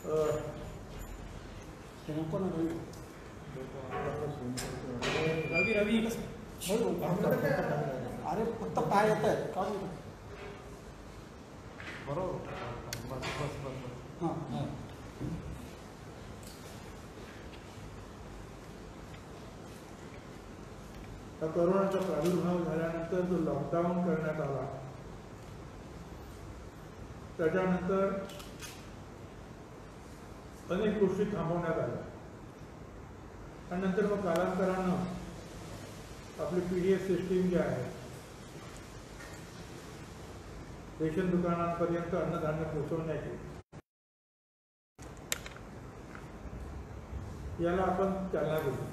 रवी रवी अरे फक्त पाय येत आहेत का बरोबर बस बस बस हां हां कोरोनाचा प्रादुर्भाव झाल्यानंतर जो लॉकडाऊन करण्यात आला त्याच्यानंतर अनेक गोष्टी थांबवण्यात आल्या आणि नंतर मग कालांतरानं आपली PDS सिस्टीम जी आहे रेशन दुकानांपर्यंत अन्नधान्य पोहोचवण्याची याला आपण चालना दिली.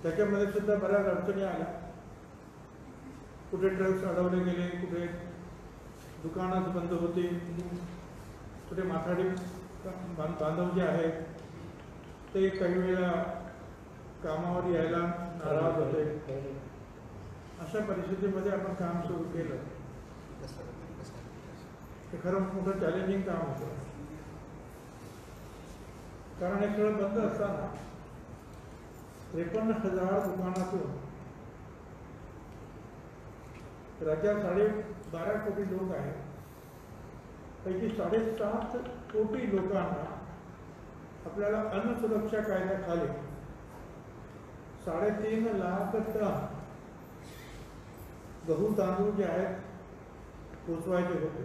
त्याच्यामध्ये सुद्धा बऱ्याच अडचणी आल्या. कुठे ट्रक्स अडवले गेले, कुठे दुकानच बंद होते, कुठे माथाडी बांधव जे आहेत ते काही वेळा कामावर यायला नाराज होते. अशा परिस्थितीमध्ये आपण काम सुरू केलं. हे खरं मोठं चॅलेंजिंग काम होतं, कारण हे सगळं बंद असताना 53,000 दुकानातून राज्यात 12.5 कोटी लोक आहेत. पैकी 7.5 कोटी लोकांना आपल्याला अन्न सुरक्षा कायद्याखाली 3.5 लाख टन गहू तांदूळ जे आहेत पोचवायचे होते.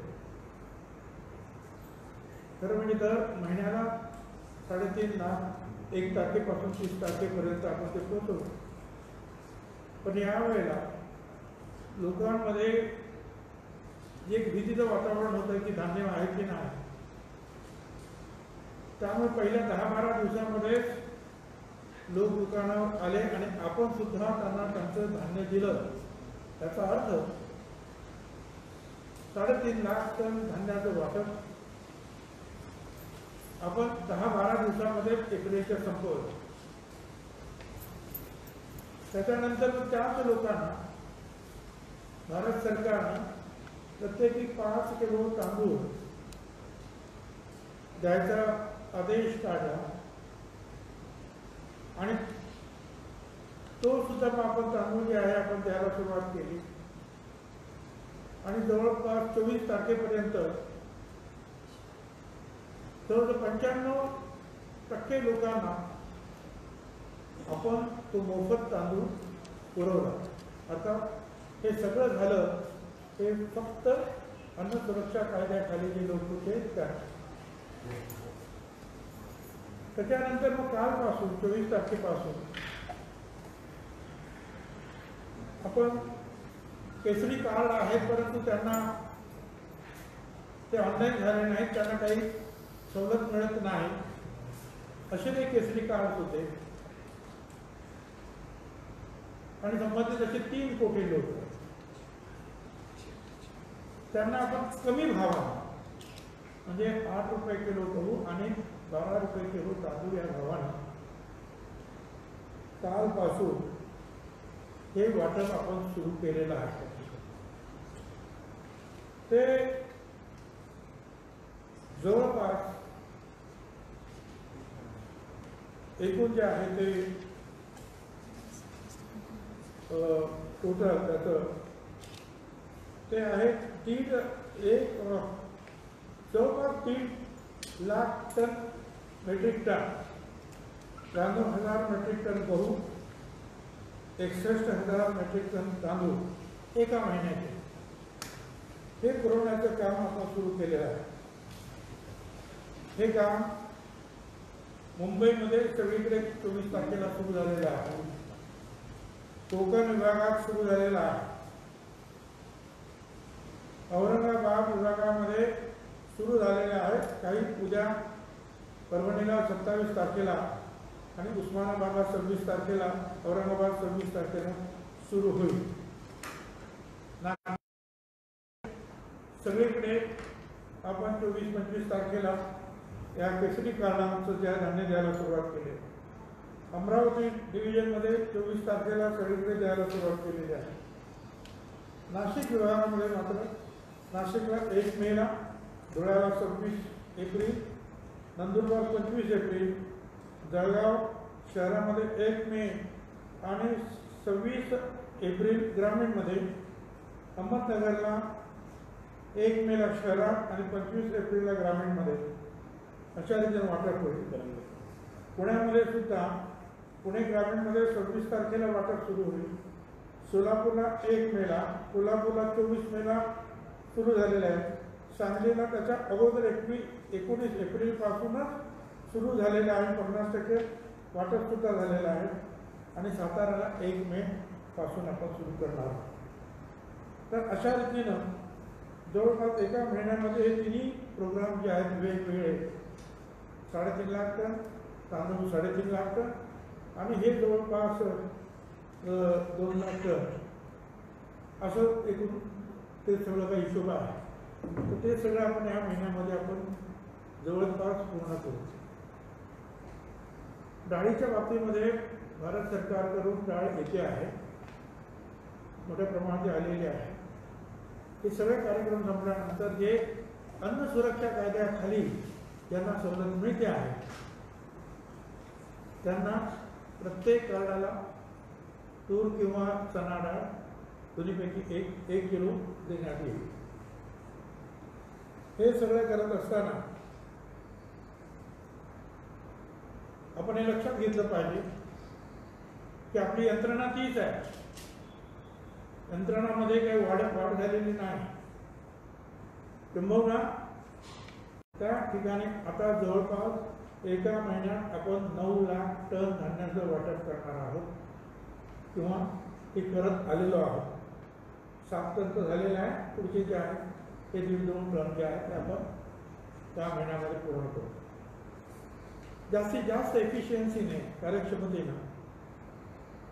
खरं म्हणजे दर महिन्याला 3.5 लाख 1 तारखेपासून 30 तारखेपर्यंत आपण ते पोचवतो. पण यावेळेला लोकांमध्ये एक भीतीचं वातावरण होतं की धान्य आहे की नाही. त्यामुळे पहिल्या 10-12 दिवसामध्ये लोक दुकानावर आले आणि आपण सुद्धा त्यांना त्यांचं धान्य दिलं. त्याचा अर्थ 3.5 लाख टन धान्याचं वाटप आपण 10-12 दिवसामध्ये एकरेच्या संपवलं. त्याच्यानंतर त्याच लोकांना भारत सरकारने प्रत्येकी 5 किलो तांदूळ द्यायचा आदेश काढला आणि तो सुद्धा आपण तांदूळ जे आहे आपण द्यायला सुरुवात केली आणि जवळपास 24 तारखेपर्यंत जवळजवळ 95% लोकांना आपण तो मोफत तांदूळ पुरवला. आता हे सगळं झालं ते फक्त अन्न सुरक्षा कायद्याखाली जे लोक होते त्या. त्याच्यानंतर मग कालपासून 24 तारखेपासून आपण केसरी कार्ड आहेत, परंतु त्यांना ते ऑनलाईन झाले नाहीत, त्यांना काही सवलत मिळत नाही असे ते केसरी कार्ड होते. आणि संबंधित असे 3 कोटी लोक त्यांना आपण कमी भावाने म्हणजे 8 रुपये किलो गहू आणि 12 रुपये किलो तांदूळ या भावाने कालपासून हे वाटप आपण सुरू केलेलं आहे. ते जवळपास एकूण जे आहे ते टोटल त्याचं ते आहे जवळपास 3 lakh ton metric ton, 93,000 metric ton गहू, 61,000 मेट्रिक टन तांदूळ एका महिन्याचे हे पुरवण्याचं काम आपण सुरू केलेलं आहे. हे काम मुंबईमध्ये सगळीकडे 24 तारखेला सुरू झालेलं आहे. कोकण विभागात सुरू झालेला आहे. औरंगाबाद विभागामध्ये सुरू झालेले आहेत. काही उद्या परभणीला 27 तारखेला आणि उस्मानाबादला 26 तारखेला, औरंगाबाद 26 तारखेला सुरू होईल. सगळीकडे आपण 24-25 तारखेला या केसरी कार्डांचं ज्या धान्य द्यायला सुरुवात केली. अमरावती डिव्हिजनमध्ये 24 तारखेला सगळीकडे द्यायला सुरुवात केलेली आहे. नाशिक विभागामध्ये मात्र नाशिकला 1 मेला, धुळ्याला 26 एप्रिल, नंदुरबार 25 एप्रिल, जळगाव शहरामध्ये 1 मे आणि 26 एप्रिल ग्रामीणमध्ये, अहमदनगरला 1 मेला शहरात आणि 25 एप्रिलला ग्रामीणमध्ये अशा रीतीने वाटप होईल. पुण्यामध्ये सुद्धा पुणे ग्रामीणमध्ये 26 तारखेला वाटप सुरू होईल. सोलापूरला 1 मेला, कोल्हापूरला 24 मेला सुरू झालेले आहे. सांगलीला त्याच्या अगोदर 19 एप्रिलपासूनच सुरू झालेलं आहे. 50% वाटप सुद्धा झालेलं आहे. आणि साताराला 1 मे पासून आपण सुरू करणार आहोत. तर अशा रीतीनं जवळपास एका महिन्यामध्ये हे तिन्ही प्रोग्राम जे आहेत वेगवेगळे 3.5 लाख टन तांदूळ, 3.5 लाख टन आणि हे जवळपास 2 लाख टन असं एकूण ते सगळं काही हिशोब आहे. तर ते सगळं आपण या महिन्यामध्ये आपण जवळपास पूर्ण करू. डाळीच्या बाबतीमध्ये भारत सरकारकडून डाळ येते आहे, मोठ्या प्रमाणात आलेले आहे. हे सगळे कार्यक्रम संपल्यानंतर जे अन्न सुरक्षा कायद्याखाली ज्यांना सवलत मिळते आहे त्यांना प्रत्येक कार्डाला तूर किंवा चणा डाळ दोन्हीपैकी 1 किलो देण्यात येईल. हे सगळं करत असताना आपण हे लक्षात घेतलं पाहिजे की आपली यंत्रणा तीच आहे. यंत्रणामध्ये काही वाढ झालेली नाही. किंबहुना त्या ठिकाणी आता जवळपास एका महिन्यात आपण 9 लाख टन धान्याचं वाटप करणार आहोत किंवा हे करत आलेलो आहोत. 7 टन तर झालेलं आहे. पुढचे जे आहे ते 1.5-2 टन जे आहे ते आपण त्या महिन्यामध्ये पूर्ण करू. जास्तीत जास्त एफिशियन्सीने, कार्यक्षमतेनं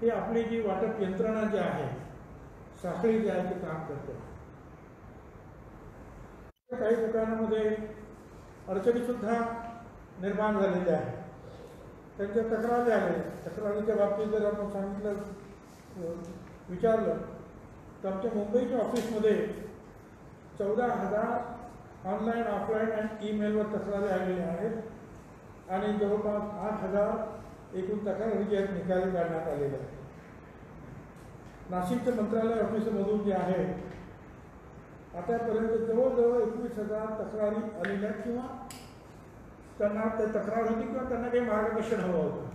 हे आपली जी वाटप यंत्रणा जी आहे, साखळी जी आहे ते काम करते. काही दुकानामध्ये अडचणी सुद्धा निर्माण झालेल्या आहेत. त्यांच्या तक्रारी आल्या. तक्रारीच्या बाबतीत जर आपण सांगितलं, विचारलं तर आमच्या मुंबईच्या ऑफिसमध्ये 14,000 ऑनलाईन, ऑफलाईन आणि ईमेलवर तक्रारी आलेल्या आहेत आणि जवळपास 8,000 एकूण तक्रारी जे आहेत निकाली काढण्यात आलेल्या आहेत. नाशिकच्या मंत्रालय ऑफिसमधून जे आहे आतापर्यंत जवळजवळ 21,000 तक्रारी आलेल्या किंवा त्यांना ते तक्रार होती किंवा त्यांना काही मार्गदर्शन हवं होतं.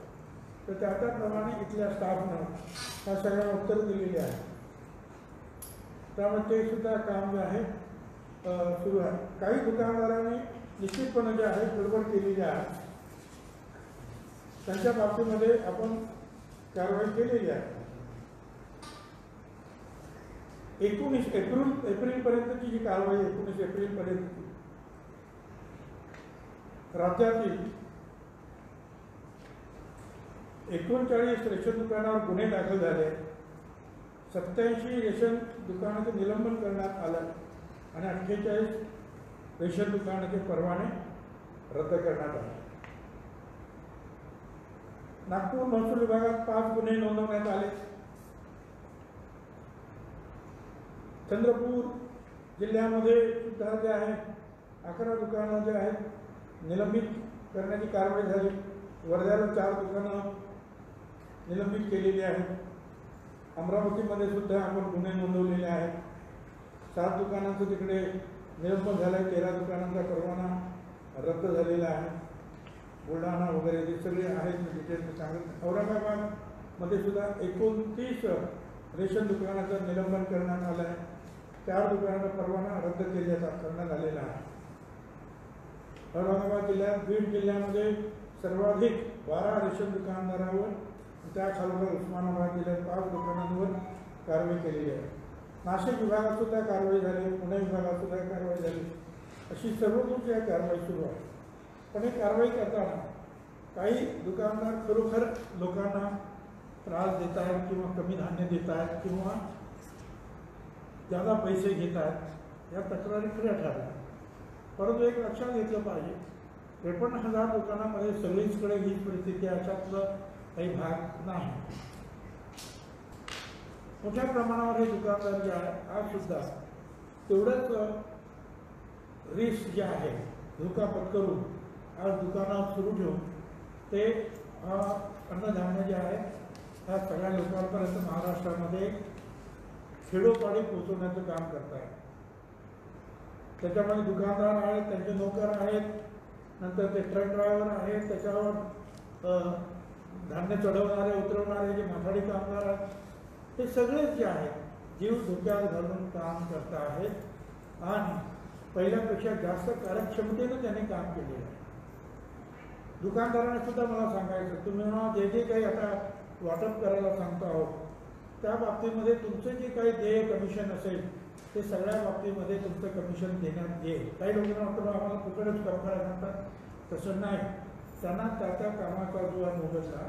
तर त्याप्रमाणे इथल्या स्टाफनं ह्या सगळ्या उत्तरं दिलेली आहे. त्यामुळे ते सुद्धा काम जे आहे सुरू आहे. काही दुकानदारांनी निश्चितपणे जे आहे गडबड केलेली आहे, त्यांच्या बाबतीमध्ये आपण कारवाई केलेली आहे. 19 एप्रिलपर्यंतची जी कारवाई, 19 एप्रिलपर्यंत राज्यातील 39 रेशन दुकानावर गुन्हे दाखल झाले. 87 रेशन दुकानाचे निलंबन करण्यात आलं आणि 48 रेशन दुकानाचे परवाने रद्द करण्यात आले. नागपूर महसूल विभागात 5 गुन्हे नोंदवण्यात आले. चंद्रपूर जिल्ह्यामध्ये सुद्धा जे आहे 11 दुकानं जे आहेत निलंबित करण्याची कारवाई झाली. वर्ध्याला 4 दुकानं निलंबित केलेली आहेत. अमरावतीमध्ये सुद्धा आपण गुन्हे नोंदवलेले आहेत. 7 दुकानांचं तिकडे निलंबन झालं आहे. 13 दुकानांचा परवाना रद्द झालेला आहे. बुलढाणा वगैरे जे सगळे आहेत डिटेल्स सांगत. औरंगाबादमध्ये सुद्धा 29 रेशन दुकानाचं निलंबन करण्यात आलं आहे. 4 दुकानाचा परवाना रद्द करण्यात आलेला आहे. औरंगाबाद जिल्ह्यात, बीड जिल्ह्यामध्ये सर्वाधिक 12 रेशन दुकानदारावर, त्याखालोखाल उस्मानाबाद जिल्ह्यात 5 दुकानांवर कारवाई केलेली आहे. नाशिक विभागात सुद्धा कारवाई झाली, पुणे विभागात सुद्धा कारवाई झाली. अशी सर्वतोपरी कारवाई सुरू आहे. पण ही कारवाई करताना काही दुकानदार खरोखर लोकांना त्रास देत आहेत किंवा कमी धान्य देत आहेत किंवा जादा पैसे घेत आहेत, या तक्रारी खऱ्या ठरल्या. परंतु एक लक्षात घेतलं पाहिजे, 53,000 दुकानामध्ये सगळीचकडे ही परिस्थिती अशातलं काही भाग नाही. मोठ्या प्रमाणावर हे दुकानदार जे आहे आज सुद्धा तेवढंच रिस्क जे आहे, धोका पत्करून आज दुकानं सुरू ठेवून ते अन्नधान्य जे आहे ह्या सगळ्या लोकांपर्यंत महाराष्ट्रामध्ये खेडोपाडी पोहोचवण्याचं काम करत आहे. त्याच्यामध्ये दुकानदार आहेत, त्यांचे नोकर आहेत, नंतर ते ट्रक ड्रायव्हर आहेत, त्याच्यावर धान्य चढवणारे उतरवणारे जे माथाडी कामगार आहेत, हे सगळेच जे आहेत जीव धोक्यात घालून काम करत आहेत आणि पहिल्यापेक्षा जास्त कार्यक्षमतेनं त्यांनी काम केलेलं आहे. दुकानदारांना सुद्धा मला सांगायचं, तुम्ही जे काही आता वाटप करायला सांगतो आहोत त्या बाबतीमध्ये तुमचं जे काही देय कमिशन असेल ते सगळ्या बाबतीमध्ये तुमचं कमिशन देण्यात येईल. काही लोकांना वाटतं आम्हाला फुकटच काम करायला सांगतात, तसं नाही. त्यांना त्या कामाचा जो आहे मोबदला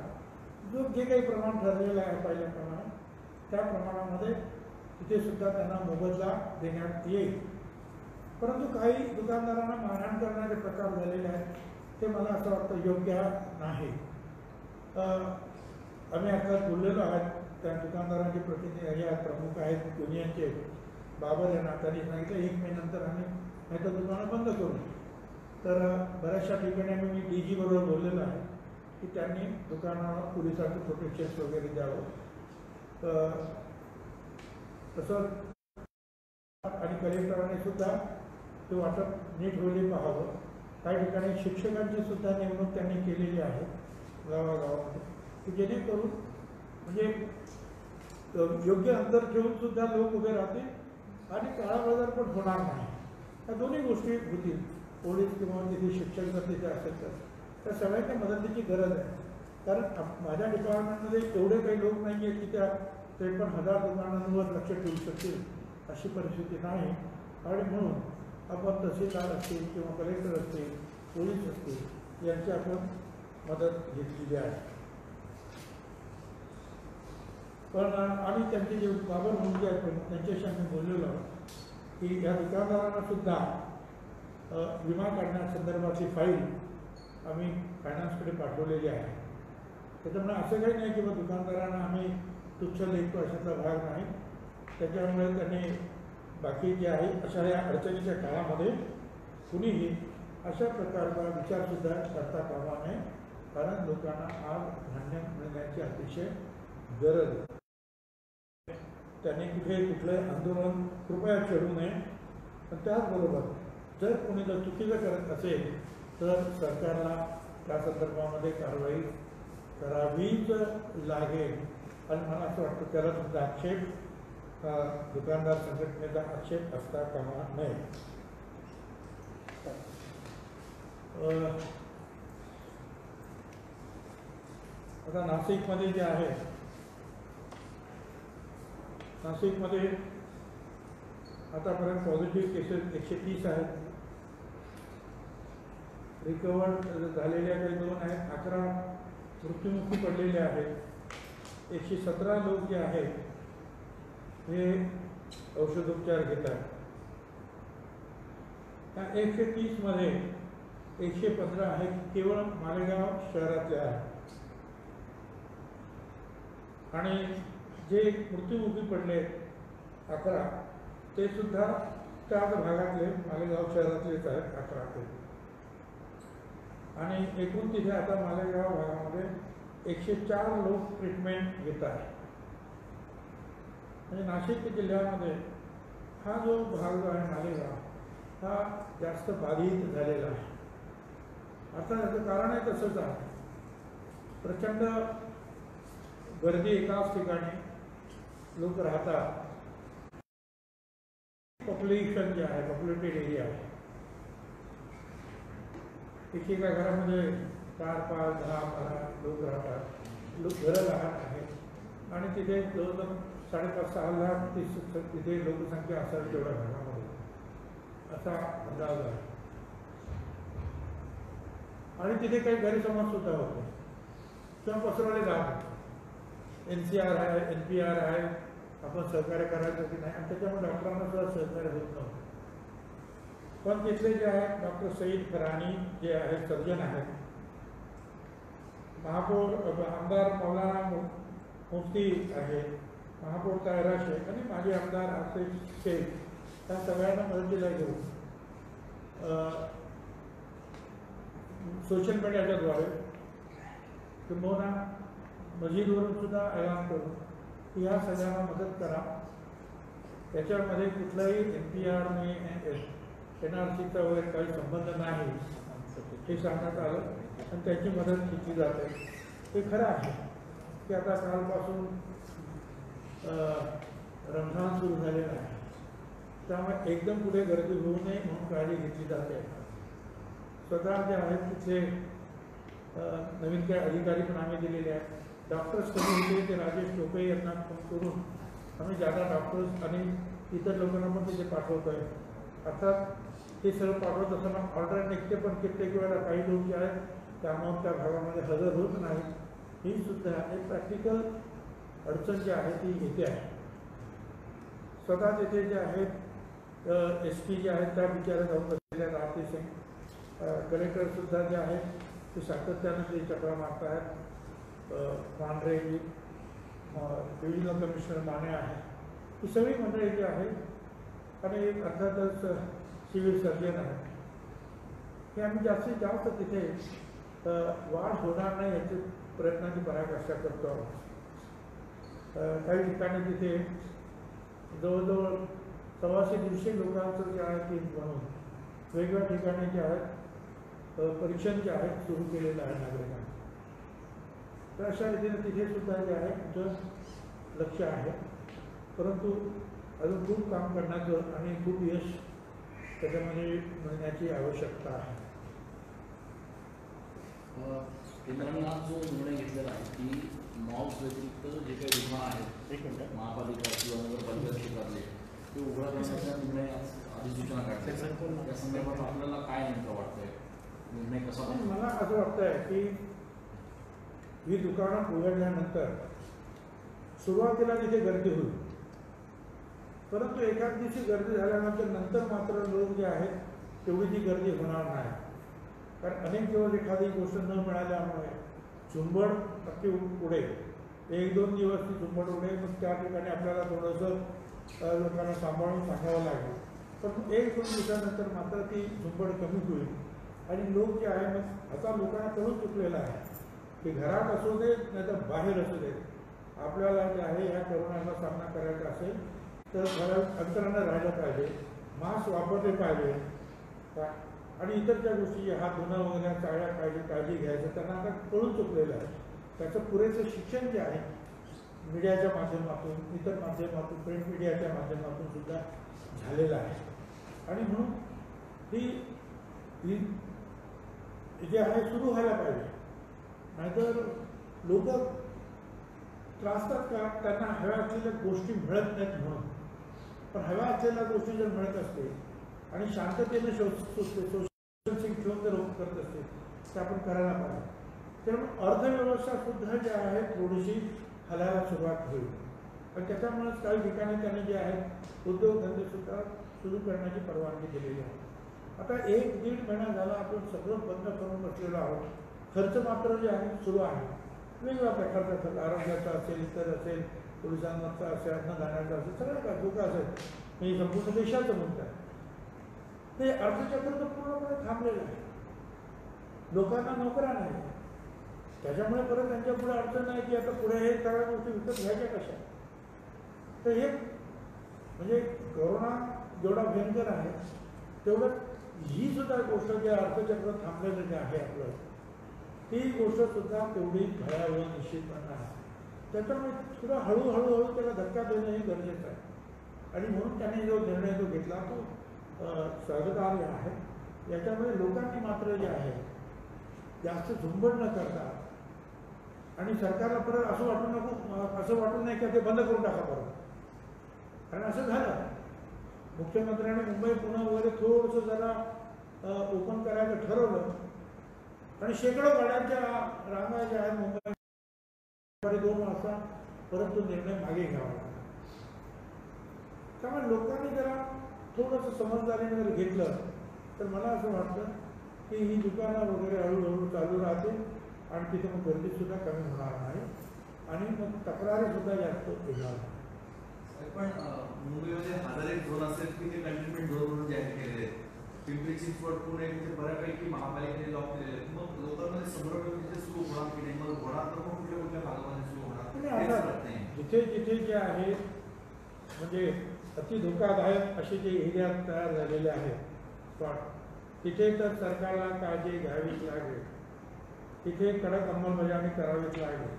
जो जे काही प्रमाण ठरलेलं आहे पहिल्याप्रमाणे त्या प्रमाणामध्ये तिथे सुद्धा त्यांना मोबदला देण्यात येईल. परंतु काही दुकानदारांना मारहाण करणारे प्रकार झालेले आहेत ते मला असं वाटतं योग्य नाही. आम्ही आता बोललेलो आहोत, त्या दुकानदारांचे प्रतिनिधी या प्रमुख आहेत युनियनचे बाबर यांना, त्यांनी सांगितलं 1 मे नंतर आम्ही नाही तर दुकानं बंद करू. तर बऱ्याचशा ठिकाणी आम्ही मी DG बरोबर बोललेलो आहे की त्यांनी दुकानाला पोलिसांचं प्रोटेक्शन्स वगैरे द्यावं. तसं आणि कलेक्टरांनी सुद्धा ते वाटप नीट होईल पाहावं. काही ठिकाणी शिक्षकांची सुद्धा नेमणूक त्यांनी केलेली आहे गावागावामध्ये की जेणेकरून म्हणजे योग्य अंतर ठेवून सुद्धा लोक उभे राहतील आणि काळाबाजार पण होणार नाही. या दोन्ही गोष्टी होतील. पोलीस किंवा तिथे शिक्षक जर तिथे असेल तर त्या सगळ्यांच्या मदतीची गरज आहे. कारण माझ्या डिपार्टमेंटमध्ये एवढे काही लोक नाही आहेत की त्या 53,000 दुकानांवर लक्ष ठेवू शकतील अशी परिस्थिती नाही. आणि म्हणून आपण तहसीलदार असतील किंवा कलेक्टर असतील, पोलीस असतील यांची आपण मदत घेतलेली आहे. पण आणि त्यांचे जे बाबर म्हणून जे आहेत त्यांच्याशी आम्ही बोललेलो आहोत की या दुकानदारांना सुद्धा विमा काढण्यासंदर्भातली फाईल आम्ही फायनान्सकडे पाठवलेली आहे. त्याच्यामुळे असं काही नाही की बा दुकानदारांना आम्ही तुच्छ लेखतो अशातला भाग नाही. त्याच्यामुळे त्यांनी बाकी जे आहे अशा या अडचणीच्या काळामध्ये कुणीही अशा प्रकारचा विचारसुद्धा करता कामा नये. कारण लोकांना आज धान्य मिळण्याची अतिशय गरज आहे. त्यांनी कुठलं आंदोलन कृपया छेडू नये. पण त्याचबरोबर जर कोणी जर चुकीचं करत असेल तर सरकारला त्या संदर्भामध्ये कारवाई करावीच लागेल. आणि मला असं वाटतं त्याला सुद्धा आक्षेप दुकानदार संघटनेचा आक्षेप असता कामा नये. आता नाशिकमध्ये जे आहे, नाशिकमध्ये आतापर्यंत पॉझिटिव्ह केसेस 130 आहेत. रिकवर्ड झालेल्या काही 2 आहेत. 11 मृत्युमुखी पडलेले आहेत. 117 लोक जे आहेत हे औषधोपचार घेतात. त्या 130 मध्ये 115 आहेत केवळ मालेगाव शहरातले आहेत. आणि जे मृत्युमुखी पडले 11 ते सुद्धा त्याच भागातले मालेगाव शहरातलेच आहेत 11 ते. आणि एकूण तिथे आता मालेगाव भागामध्ये 104 लोक ट्रीटमेंट घेत आहेत. म्हणजे नाशिक जिल्ह्यामध्ये हा जो भाग जो आहे मालेगाव हा जास्त बाधित झालेला आहे. आता याचं कारणही तसंच आहे. प्रचंड गर्दी एकाच ठिकाणी लोक राहतात. पॉप्युलेशन जे आहे पॉप्युलेटेड एरिया आहे. एकेका घरामध्ये 4, 5, 10, 12 लोक राहतात. घरं लहान आहेत आणि तिथे जवळजवळ 5.5-6 लाख तिथे लोकसंख्या असावी तेवढ्या भागामध्ये असा अंदाज आहे. आणि तिथे काही गैरसमज सुद्धा होते किंवा पसरवले जात. NCR आहे, NPR आहे, आपण सहकार्य करायचं की नाही, आणि त्याच्यामुळे डॉक्टरांना सुद्धा सहकार्य होत नव्हतं. पण तिथले जे आहेत डॉक्टर सईद खराणी जे आहेत सर्जन आहेत, महापौर आमदार मौलाना मुफ्ती आहे, महापौर तायरा शेख आणि माजी आमदार आसिफ शेख या सगळ्यांना मदतीला घेऊन सोशल मीडियाच्या द्वारे किंबहुना मजीदवरून सुद्धा ऐलान करून की ह्या सगळ्यांना मदत करा. त्याच्यामध्ये कुठलाही NPR आणि NRCचा वगैरे काही संबंध नाही हे सांगण्यात आलं आणि त्याची मदत केली जाते. हे खरं आहे की आता कालपासून रमजान सुरू झालेलं आहे, त्यामुळे एकदम पुढे गर्दी होऊ नये म्हणून काळजी घेतली जाते. स्वतः जे आहेत तिथले नवीन काही अधिकारी पण आम्ही दिलेले आहेत. डॉक्टर्स कमी होते ते राजेश टोपे यांना फोन करून आम्ही ज्यादा डॉक्टर्स आणि इतर लोकांना पण तिथे पाठवतो आहे. अर्थात हे सर्व पाठवत असताना ऑर्डर निघते, पण कित्येक वेळेला काही लोक जे आहेत त्यामुळे त्या भागामध्ये हजर होत नाही. ही सुद्धा एक प्रॅक्टिकल अडचण जी आहे ती येते आहे. स्वतः तिथे जे आहेत SP जे आहेत त्या बिचाऱ्या जाऊन बसलेल्या आहेत. आरती सिंग कलेक्टरसुद्धा जे आहेत ते सातत्यानं ते चक्रा मारत आहेत. पांढरेजी डिव्हिजनल कमिशनर माने आहे, ही सगळी मंडळी जी आहेत आणि एक अर्थातच सिव्हिल सर्जन आहे. हे आम्ही जास्तीत जास्त तिथे वाढ होणार नाही याची प्रयत्नाची पराकाष्ठा करतो आहोत. काही ठिकाणी तिथे जवळजवळ 125-150 लोकांचं जे आहे टीम बनवून वेगवेगळ्या ठिकाणी जे आहेत परीक्षण जे आहेत सुरू केलेलं आहे नागरिकांना. तर अशा रीतीने तिथे सुद्धा जे आहे तुमचं लक्ष आहे, परंतु अजून खूप काम करण्याचं आणि खूप यश त्याच्यामध्ये मिळण्याची आवश्यकता आहे. केंद्राने आज जो निर्णय घेतलेला आहे की मॉल्स व्यतिरिक्त जे काही दुकानं आहेत महापालिका किंवा नगरपालिका क्षेत्रातले ते उघडा करण्याचा निर्णय आज अधिसूचना काढली, त्या संदर्भात आपल्याला काय नेमकं वाटतंय, निर्णय कसा? मला असं वाटतंय की ही दुकानं उघडल्यानंतर सुरुवातीला तिथे गर्दी होईल, परंतु एखाद दिवशी गर्दी झाल्यानंतर नंतर मात्र लोक जे आहेत तेवढी ती गर्दी होणार नाही. कारण अनेक दिवस एखादी गोष्ट न मिळाल्यामुळे झुंबड नक्की पुढे 1-2 दिवस ती झुंबड उडे, मग त्या ठिकाणी आपल्याला थोडंसं लोकांना सांभाळून सांगावं लागेल. पण 1-2 दिवसानंतर मात्र ती झुंबड कमी होईल आणि लोक जे आहे मग आता लोकांना कळून चुकलेलं आहे की घरात असू देत नाही तर बाहेर असू देत, आपल्याला जे आहे या कोरोनाचा सामना करायचा असेल तर घरात अंतरानं राहिलं पाहिजे, मास्क वापरले पाहिजे आणि इतर ज्या गोष्टी हात धुणं वगैरे टाळल्या पाहिजे, काळजी घ्यायचं त्यांना आता कळून चुकलेलं आहे. त्याचं पुरेसं शिक्षण जे आहे मीडियाच्या माध्यमातून, इतर माध्यमातून, प्रिंट मीडियाच्या माध्यमातून सुद्धा झालेलं आहे. आणि म्हणून ही जे आहे सुरू व्हायला पाहिजे. नाहीतर लोक त्रासतात का त्यांना हव्या असलेल्या गोष्टी मिळत नाहीत म्हणून. पण हव्या असलेल्या गोष्टी जर मिळत असते आणि शांततेने सोशल ठेवून जर करत असते तर आपण करायला पाहिजे. त्यामुळे अर्थव्यवस्था सुद्धा जे आहे थोडीशी हलायला सुरुवात होईल आणि त्याच्यामुळेच काही ठिकाणी त्यांनी जे आहेत उद्योगधंदे सुद्धा सुरू करण्याची परवानगी दिलेली आहे. आता 1-1.5 महिना झाला आपण सगळं बंद करून बसलेलो आहोत. खर्च मात्र जे आहे सुरू आहे, वेगवेगळ्या प्रकारचा खर्च, आरोग्याचा असेल, इतर असेल, पोलिसांचा असेल, अन्नधान्याचा असेल, सगळं काय धोका असेल. हे संपूर्ण देशाचं मुद्दा आहे. ते अर्थचक्र तर पूर्णपणे थांबलेलं आहे. लोकांना नोकऱ्या नाही, त्याच्यामुळे परत त्यांच्या पुढे अडचण नाही की आता पुढे हे सगळ्या गोष्टी विकत घ्यायच्या कशा. तर हे म्हणजे कोरोना जेवढा भयंकर आहे तेवढं ही सुद्धा गोष्ट जे अर्थचक्र थांबलेलं जे आहे आपलं, ती गोष्ट सुद्धा तेवढी भयावह निश्चितपणे आहे. त्याच्यामुळे थोडं हळूहळू त्याला धक्का देणं हे गरजेचं आहे. आणि म्हणून त्याने जो निर्णय जो घेतला तो स्वागतार्ह आहे. याच्यामध्ये लोकांनी मात्र जे आहे जास्त झुंबड न करता आणि सरकारला परत असं वाटू नको, असं वाटू नाही की ते बंद करून टाका परत. कारण असं झालं मुख्यमंत्र्यांनी मुंबई पुणे वगैरे थोडंसं जरा ओपन करायचं ठरवलं आणि शेकडो गाड्यांच्या रांगा ज्या आहेत मुंबई 2 वाजता परत तो निर्णय मागे घ्यावा लागला. त्यामुळे लोकांनी जरा थोडंसं समजदारीने जर घेतलं तर मला असं वाटतं की ही दुकानं वगैरे हळूहळू चालू राहतील आणि तिथे मग गर्दीसुद्धा कमी होणार नाही आणि मग तक्रारीसुद्धा जास्त येणार नाही. पण मुंबईमध्ये 1001 झोन असेल की ते कंटेनमेंट झोन म्हणून जाहीर केलेले आहेत. पिंपरी चिंचवड, पुणे तिथे बऱ्यापैकी महापालिकेने लॉक केलेले आहेत. मग कुठल्या भागामध्ये सुरू होणार आणि हेच आता कळत नाही. जिथे जिथे जे आहेत म्हणजे अति धोकादायक असे जे एरिया तयार झालेले आहेत स्पॉट, तिथे तर सरकारला काळजी घ्यावीच लागेल. तिथे कडक अंमलबजावणी करावीच लागेल.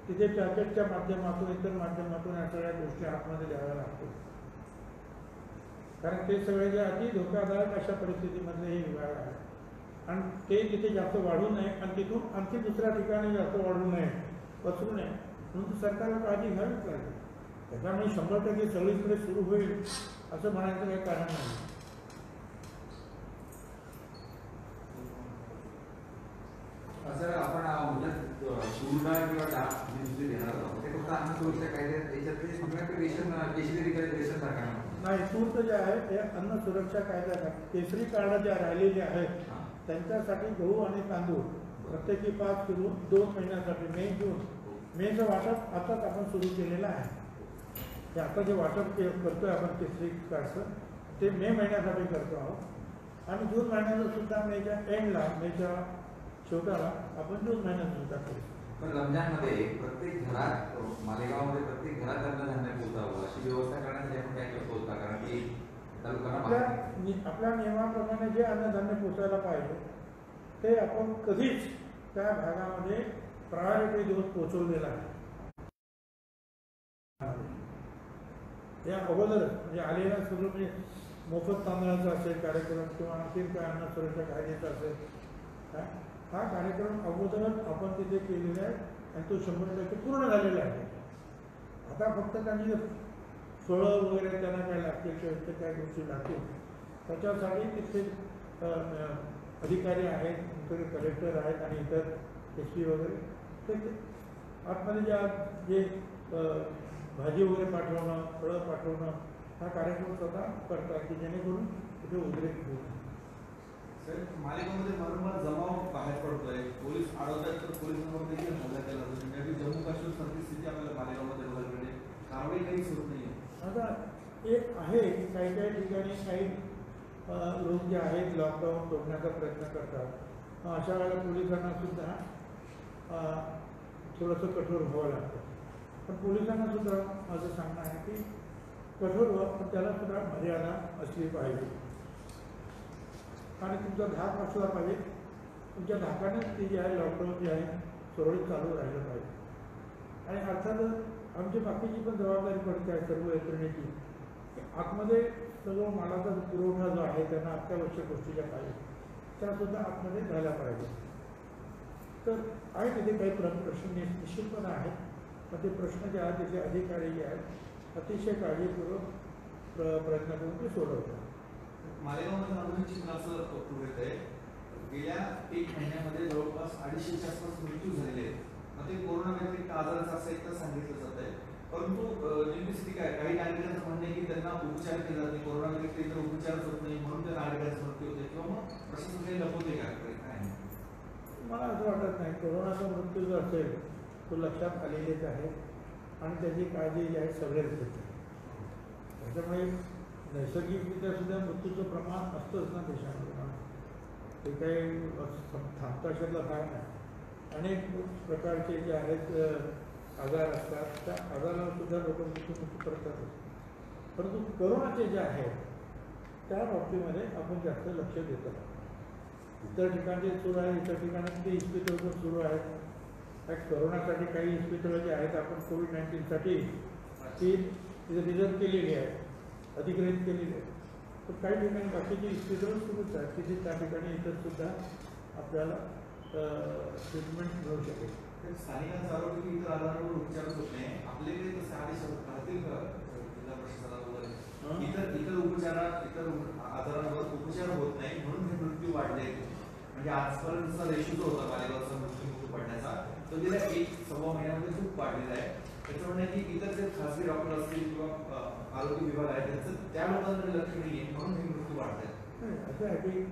तिथे पॅकेटच्या माध्यमातून इतर माध्यमातून या सगळ्या गोष्टी आतमध्ये द्याव्या लागतील. कारण ते सगळे जे अति धोकादायक अशा परिस्थितीमधले हे विभाग आहे आणि ते तिथे जास्त वाढू नये आणि तिथून आणखी दुसऱ्या ठिकाणी जास्त वाढू नये, पसरू नये म्हणून सरकारला काळजी घ्यावीच लागेल. त्याच्यामुळे 100% सगळीकडे सुरू होईल असं म्हणायचं काही कारण नाही. सर आपण म्हणजे सुविधा किंवा डाक जी दुसरी देणार आहोत ते फक्त अन्न सुरक्षा कायद्यात याच्यातले रेशन केशरी रेशन सरकार नाही, तूर्त जे आहे ते अन्न सुरक्षा कायद्यात केसरी कार्ड ज्या राहिलेले आहेत त्यांच्यासाठी गहू आणि तांदूळ प्रत्येकी 5 किलो 2 महिन्यासाठी मेचं वाटप आताच आपण सुरू केलेलं आहे. ते आता जे वाटप करतोय आपण केसरी कार्डचं ते मे महिन्यासाठी करतो आहोत आणि जून महिन्याचं सुद्धा मेच्या एंडला मेच्या शेवटाला आपण जून महिन्यात सुद्धा करू. पण रमजानमध्ये प्रत्येक घरात मालेगावमध्ये प्रत्येक घरात अन्नधान्य पोहोचावं अशी व्यवस्था करण्यासाठी आपण काय करतो होता कारण की आपल्या नियमाप्रमाणे जे अन्नधान्य पोचायला पाहिजे ते आपण कधीच त्या भागामध्ये प्रायोरिटी देऊन पोचवलेलं आहे. या अगोदर म्हणजे आलेला सगळं म्हणजे मोफत तांदळाचा असेल कार्यक्रम किंवा आणखी काय अन्न सुरक्षा कायद्याचा असेल हा कार्यक्रम अगोदरच आपण तिथे केलेला आहे आणि तो 100% पूर्ण झालेला आहे. आता फक्त त्यांनी फळं वगैरे त्यांना काय लागतील किंवा काय गोष्टी लागतील त्याच्यासाठी तिथे अधिकारी आहेत, कलेक्टर आहेत आणि इतर एस पी वगैरे ते आतमध्ये जे भाजी वगैरे पाठवणं, फळं पाठवणं हा कार्यक्रम स्वतः करतात की जेणेकरून तिथे उद्रेक होईल. सर मालेगावमध्ये वारंवार जमाव बाहेर पडतोय, पोलीस अडवतात तर पोलिसांवर देखील हल्ला केला जातो. म्हणजे जम्मू काश्मीर सारखी स्थिती आपल्याला मालेगावमध्ये बघायला मिळते, कारवाई काहीच होत नाही. आता एक आहे की काही काही ठिकाणी काही लोक जे आहेत लॉकडाऊन तोडण्याचा प्रयत्न करतात. अशा वेळेला पोलिसांना सुद्धा थोडंसं कठोर व्हावं लागतं. पण पोलिसांना सुद्धा माझं सांगणं आहे की कठोर व्हावं पण त्याला सुद्धा मर्यादा असली पाहिजे आणि तुमचा धाक असला पाहिजे. तुमच्या धाकानेच ती जी आहे लॉकडाऊन जे आहे सुरळीत चालू राहिलं पाहिजे. आणि अर्थातच आमची बाकीची पण जबाबदारी पडते आहे सर्व यंत्रणेची की आतमध्ये सगळं मालाचा पुरवठा जो आहे त्यांना अत्यावश्यक गोष्टी ज्या पाहिजे त्यासुद्धा आतमध्ये झाल्या पाहिजे. तर आहे तिथे काही प्रश्न निश्चितपणे आहेत पण ते प्रश्न जे आहेत तिथे अधिकारी जे आहेत अतिशय काळजीपूर्वक प्रयत्न करून ते सोडवतात. मालेगावमध्ये अजून चिन्हाचं कौतुक येत आहे. गेल्या 1 महिन्यामध्ये जवळपास 250च्या आसपास मृत्यू झालेले आहेत. मग ते कोरोना व्यतिरिक्त आजाराचं असं एकदा सांगितलं जात आहे. परंतु नेमकी स्थिती काय, काही नागरिकांचं म्हणणं आहे की त्यांना उपचार केला जात नाही, कोरोना व्यतिरिक्त इतर उपचारच होत नाही म्हणून त्या नागरिकांचं मृत्यू होते किंवा मग प्रशासन काही लपवते काय? मला असं वाटत नाही. कोरोनाचा मृत्यू जो असेल तो लक्षात आलेलेच आहे आणि त्याची काळजी जी आहे सगळेच घेतात. त्याच्यामुळे नैसर्गिकरित्या सुद्धा मृत्यूचं प्रमाण असतंच ना देशामध्ये. ते काही थांबता अशातला भाग नाही. अनेक प्रकारचे जे आहेत आजार असतात त्या आजारावर सुद्धा लोक मृत्यू करतातच. परंतु कोरोनाचे जे आहेत त्या बाबतीमध्ये आपण जास्त लक्ष देतो. इतर ठिकाणचे सुरू आहे, इतर ठिकाणी ते इस्पितळ पण सुरू आहेत. कोरोनासाठी काही इस्पितळं जे आहेत आपण कोविड-19साठी ती रिझर्व केलेली आहे, अधिग्रहित केलेली आहे. तर काही ठिकाणी बाकीची इस्पितळं सुरूच आहेत की त्या ठिकाणी इतर सुद्धा आपल्याला ट्रीटमेंट मिळू शकेल. स्थानिकांचं आरोग्य की इतर आजारावर उपचारच होत नाही. आपल्याकडे तसे आदेश राहतील का जिल्हा प्रशासनावर? इतर उपचारात इतर आजारांवर उपचार होत नाही म्हणून हे मृत्यू वाढले. म्हणजे आजपर्यंतचा रेशो होता मालेगावचा मृत्यू पडण्याचा तो गेल्या 1-1.25 महिन्यामध्ये खूप वाढलेला आहे. त्याचं म्हणणं आहे की इतर जे खासगी डॉक्टर असतील किंवा आरोग्य विभाग आहे त्यांचं त्या लोकांकडे लक्ष नाही आहे म्हणून हे मृत्यू वाढत आहेत. असं आहे की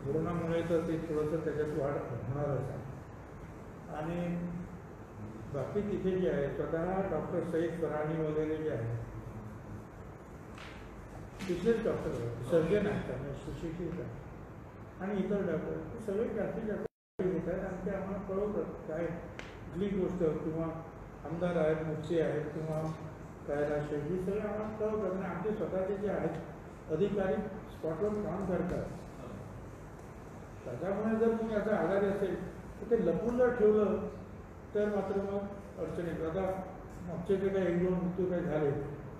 कोरोनामुळे तर ते थोडंसं त्याच्यात वाढ होणारच आहे. आणि बाकी तिथे जे आहे स्वतः डॉक्टर सईद फरानी वगैरे जे आहे तिथलेच डॉक्टर सर्जन आहेत त्यामुळे सुशिक्षित आहेत आणि इतर डॉक्टर सगळे जास्तीत जास्त होत आहेत आणि ते आम्हाला कळवतात काय कुठली गोष्ट किंवा आमदार आहेत, मुख्य आहेत किंवा काय राष्ट्रीय ही सगळं आम्हाला कळवतात आणि आमचे स्वतःचे जे आहेत अधिकारी स्पॉटवर काम करतात. त्याच्यामुळे जर तुम्ही आता आजारी असेल तर ते लपून जर ठेवलं तर मात्र मग अडचण येते. आता मागचे जे काही 1-2 मृत्यू काही झाले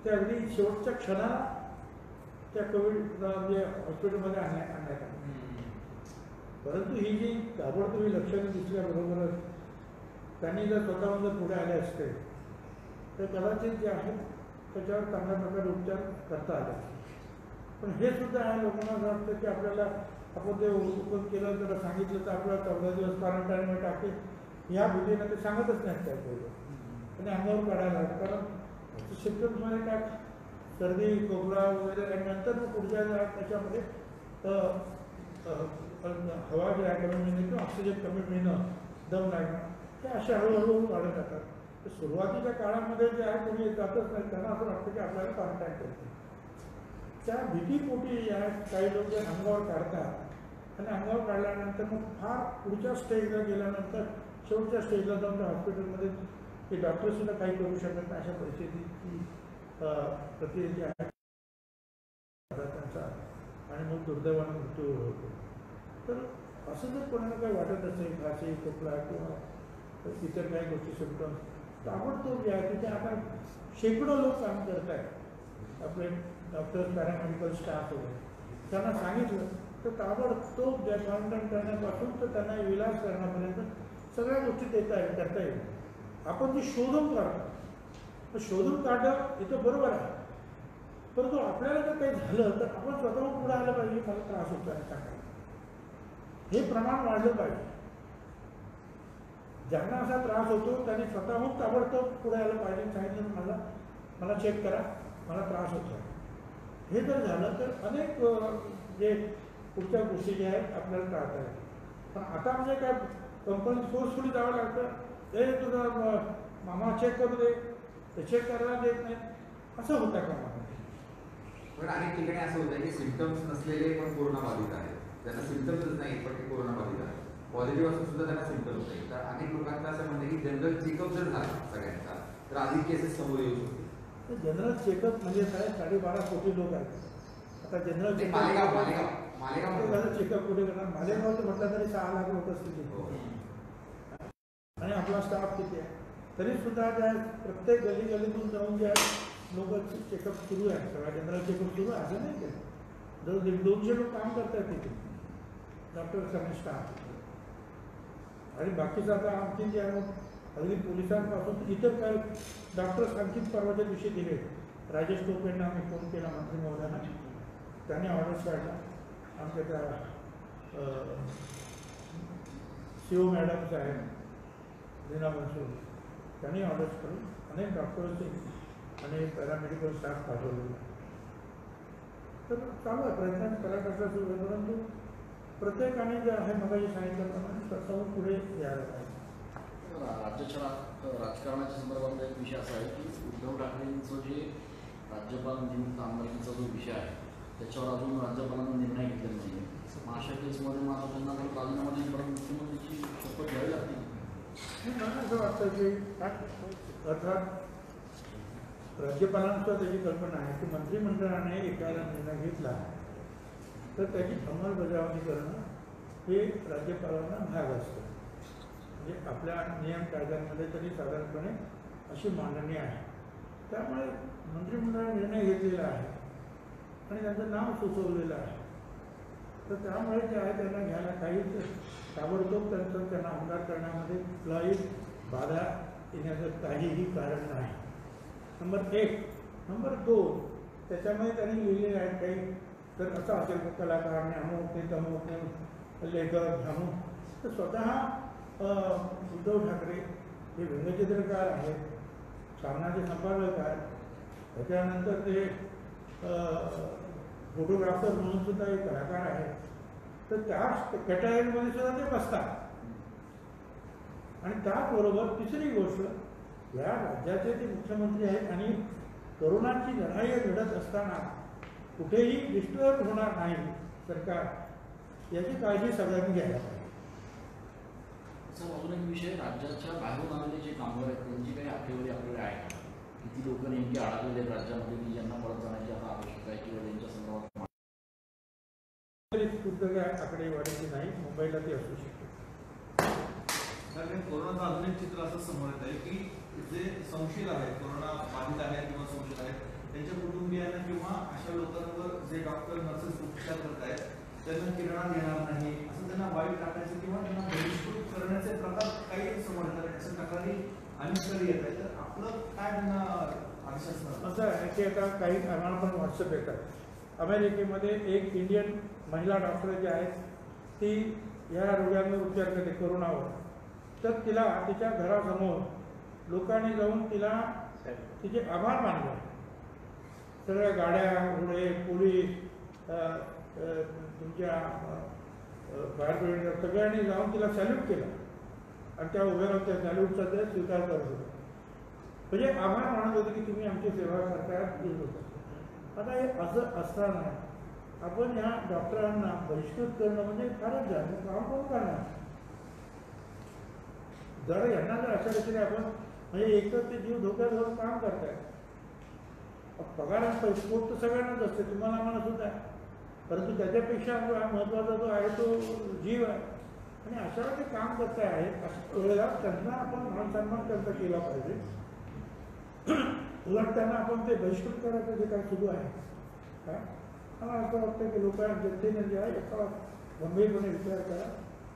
ते अगदी शेवटच्या क्षणाला त्या कोविड म्हणजे हॉस्पिटलमध्ये आणण्यात आले. परंतु ही जी ताबडतोब लक्षणं दिसल्याबरोबरच त्यांनी जर स्वतःहून जर पुढे आले असते तर कदाचित जे आहे त्याच्यावर चांगल्या प्रकारे उपचार करता आले. पण हे सुद्धा आहे लोकांना असं वाटतं की आपल्याला आपण ते ओपन केलं तर सांगितलं तर आपल्याला 14 दिवस क्वारंटाईनमध्ये टाकेल ह्या भीतीनं ते सांगतच नाहीत काय पहिलं आणि अंगावर काढायला कारण सिम्पटम्समध्ये काय सर्दी खोकला वगैरे आणि नंतर मग पुढच्या त्याच्यामध्ये हवा जी आहे कमी मिळणे किंवा ऑक्सिजन कमी मिळणं, दम लागणं ते असे हळूहळू वाढत जातात. तर सुरुवातीच्या काळामध्ये जे आहे कोणी जातच नाही त्यांना असं वाटतं की आपल्याला क्वारंटाईन करते. त्या भीतीपोटी या काही लोक जे अंगावर काढतात आणि अंगावर काढल्यानंतर मग फार पुढच्या स्टेजला गेल्यानंतर शेवटच्या स्टेजला जाऊन त्या हॉस्पिटलमध्ये ते डॉक्टरसुद्धा काही करू शकत नाही अशा परिस्थितीची प्रतिनिधी आहे त्यांचा आणि मग दुर्दैवानं मृत्यू होतो. तर असं जर कोणाला काही वाटत असेल खासी खोकला किंवा इतर काही गोष्टी सिम्पटम्स ताबडतोब जे आहे तिथे आता शेकडो लोक काम करत आहेत. आपले डॉक्टर्स पॅरामेडिकल स्टाफ वगैरे त्यांना सांगितलं तर ताबडतोब ज्या क्वारंटाईन करण्यापासून तर त्यांना इलाज करण्यापर्यंत सगळ्या गोष्टी करता येईल. आपण जे शोधून काढतो तर शोधून काढणं इथं बरोबर आहे परंतु आपल्याला जर काही झालं तर आपण स्वतःहून पुढे आलं पाहिजे. मला त्रास होतो आहे सांगायला हे प्रमाण वाढलं पाहिजे. ज्यांना असा त्रास होतो त्यांनी स्वतःहून ताबडतोब पुढे आलं पाहिजे. सांगितलं मला चेक करा, मला त्रास होतो आहे. हे जर झालं तर अनेक जे पुढच्या गोष्टी ज्या आहेत आपल्याला टाळता येईल. पण आता म्हणजे काय कंपनी फोर्सफुली जावं लागतं. हे तुझा मामा चेक करू दे, ते चेक करायला देत नाही असं होतं का मला. पण अनेक ठिकाणी असं होतं की सिम्पटम्स नसलेले पण कोरोना बाधित आहेत. त्यांना सिम्पटम्सच नाही पण ते कोरोना बाधित आहेत. पॉझिटिव्ह असून सुद्धा त्यांना सिम्पटम्स नाही. तर अनेक लोकांचं असं म्हणणं की जनरल चेकअप जर झाला सगळ्यांचा तर अधिक केसेस समोर येऊ शकते. जनरल चेकअप म्हणजे काय 12.5 कोटी लोक आहेत. आता जनरल चेकअप कुठे करणार. मालेगावचं म्हटलं तरी 6 लाख लोक असतील आणि आपला स्टाफ किती आहे तरी सुद्धा त्या प्रत्येक गलीतून जाऊन ज्या लोक चेकअप सुरू आहे सगळा जनरल चेकअप सुरू आहे असं नाही केलं. जवळ 150 लोक काम करतात तिथे डॉक्टर्स आणि स्टाफ आणि बाकीचं आता आणखी जे आहे अगदी पोलिसांपासून इतर काही डॉक्टर्स आणखी परवाच्या दिवशी दिले. राजेश टोपेंना आम्ही फोन केला मंत्री महोदयांना, त्यांनी ऑर्डर्स काढला. आमच्या त्या CO मॅडम्स आहेत लीना बनसोड त्यांनी ऑर्डर्स करून अनेक डॉक्टर्सचे आणि पॅरामेडिकल स्टाफ पाठवलेला. तर चालू आहे प्रयत्न करायचा सुरू आहे परंतु प्रत्येकाने जे आहे मगाशी सांगितल्याप्रमाणे स्वतःहून पुढे यायला पाहिजे. राज्याच्या राजकारणाच्या संदर्भातला एक विषय असा आहे की उद्धव ठाकरेंचं जे राज्यपाल नियुक्त आमदारकीचा जो विषय आहे त्याच्यावर अजून राज्यपालांना निर्णय घेतलेला नाही आहे. अशा केसमध्ये मग आता त्यांना परत राजीनामा देऊन परत मुख्यमंत्रीची शपथ घ्यावी लागते. मला असं वाटतं की अर्थात राज्यपालांचा त्याची कल्पना आहे की मंत्रिमंडळाने एखादा निर्णय घेतला तर त्याची अंमलबजावणी करणं हे राज्यपालांना भाग असतं. म्हणजे आपल्या नियम कायद्यांमध्ये तरी साधारणपणे अशी मांडणी आहे. त्यामुळे मंत्रिमंडळाने निर्णय घेतलेला आहे आणि त्यांचं नाव सुचवलेलं आहे. तर त्यामुळे जे आहे त्यांना घ्यायला काहीच ताबडतोब त्यांना आमदार करण्यामध्ये कुठलाही बाधा येण्याचं काहीही कारण नाही. नंबर 1. नंबर 2 त्याच्यामध्ये त्यांनी लिहिलेले आहेत काही तर असं असेल की कलाकार अमुक ते तमुक लेखक अमुक तर स्वतः उद्धव ठाकरे हे व्यंगचित्रकार आहेत, सामनाचे संपादक आहेत, त्याच्यानंतर ते फोटोग्राफर म्हणून सुद्धा एक कलाकार आहेत. तर त्या कॅटेगरीमध्ये सुद्धा ते बसतात. आणि त्याचबरोबर तिसरी गोष्ट या राज्याचे ते मुख्यमंत्री आहेत आणि कोरोनाची लढाई लढत असताना कुठेही डिस्टर्ब होणार नाही सरकार याची काळजी सगळ्यांनी घ्यायला पाहिजे. सर अजून एक विषय, राज्याच्या बाहेरून आलेले जे कामगार आहेत त्यांची काही आकडेवारी आपल्याकडे आहे का? किती लोक नेमके अडकलेले आहेत राज्यामध्ये की ज्यांना परत जाण्याची आता आवश्यकता आहे किंवा त्यांच्या संदर्भात आकडेवारीची नाही, मुंबईला ती असू शकते. कारण कोरोनाचं अजून एक चित्र असं समोर येत आहे की जे संशयित आहेत, कोरोना बाधित आहेत किंवा संशयित आहेत, त्यांच्या कुटुंबियांना किंवा अशा लोकांवर जे डॉक्टर नर्सेस उपचार करत आहेत त्यांना किरणा देणार नाही असं त्यांना वाईट टाकायचं किंवा त्यांना बहिष्कृत करण्याचे प्रकार काही समोर येतात. अशा तक्रारी अनेक येत आहेत. तर आपलं काय त्यांना आश्वासन असं आहे की आता काही आम्हाला पण व्हॉट्सअप येतात. अमेरिकेमध्ये एक इंडियन महिला डॉक्टर जी आहेत ती या रोगांवर उपचार करते कोरोनावर. तर तिला तिच्या घरासमोर लोकांनी जाऊन तिला तिचे आभार मानले. सगळ्या गाड्या, घोडे, पोलीस, तुमच्या बाहेर सगळ्यांनी जाऊन तिला सॅल्यूट केला आणि त्या उभ्या राहून त्या सॅल्यूटचा ते स्वीकार करत होते. म्हणजे आभार मानत होते की तुम्ही आमची सेवा करतायत देत होता. आता हे असं असताना आपण ह्या डॉक्टरांना बहिष्कृत करणं म्हणजे फारच झालं. काम कोण करणार? जर यांना जर अशा रीतीने आपण म्हणजे एकतर ते जीव धोक्यात घेऊन काम करतायत. पगार पोट तर सगळ्यांनाच असते, तुम्हाला आम्हाला सुद्धा आहे, परंतु त्याच्यापेक्षा महत्त्वाचा जो आहे तो जीव आहे. आणि अशा ते काम करता आहेत अशा वेळेला त्यांना आपण मानसन्मान त्यांचा केला पाहिजे. उलट त्यांना आपण ते बहिष्कृत करायचं जे काय सुरू आहे काय मला असं वाटतं की लोकांना जनतेने जे आहे याचा गंभीरपणे विचार करा.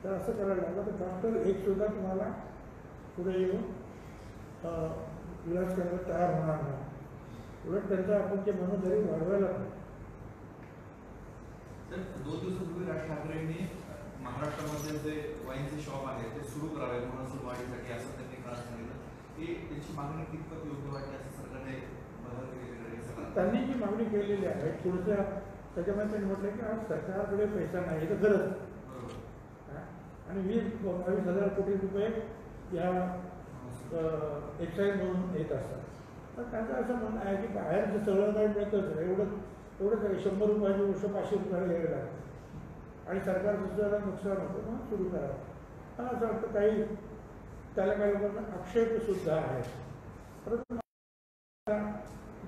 तर असं करायला लागलं तर डॉक्टर एक सुद्धा तुम्हाला पुढे येऊन इलाज करायला तयार होणार नाही. उलट त्यांचा आपण ते मनोधैर्य वाढवायला पाहिजे. तर 2 दिवसापूर्वी राज ठाकरेंनी महाराष्ट्रामध्ये जे वाईनचे शॉप आहेत ते सुरू करावे महसूल वाढीसाठी असं त्यांनी काल सांगितलं. की त्याची मागणी कितपत योग्य वाटते असं सरकारने बदल केलेले. त्यांनी जी मागणी केलेली आहे पुढच्या त्याच्यामध्ये त्यांनी म्हटलं की आज सरकारकडे पैसा नाही तर गरज आणि 20-22,000 कोटी रुपये या एक्साईज म्हणून येत असतात. तर त्यांचं असं म्हणणं आहे की बाहेर जे सगळं काही मिळतंच एवढंच आहे. 100 रुपयाची गोष्ट 500 रुपयाला घ्यावी लागते आणि सरकारचं सुद्धा नुकसान होतं म्हणून सुरू करावं. मला असं वाटतं काही त्याला काही लोकांना आक्षेपसुद्धा आहे. परंतु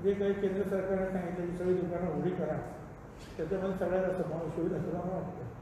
जे काही केंद्र सरकारने सांगितलं की सगळी दुकानं उघडी करा त्याच्यामध्ये सगळ्याचा समावेश होईल असं मला वाटतं.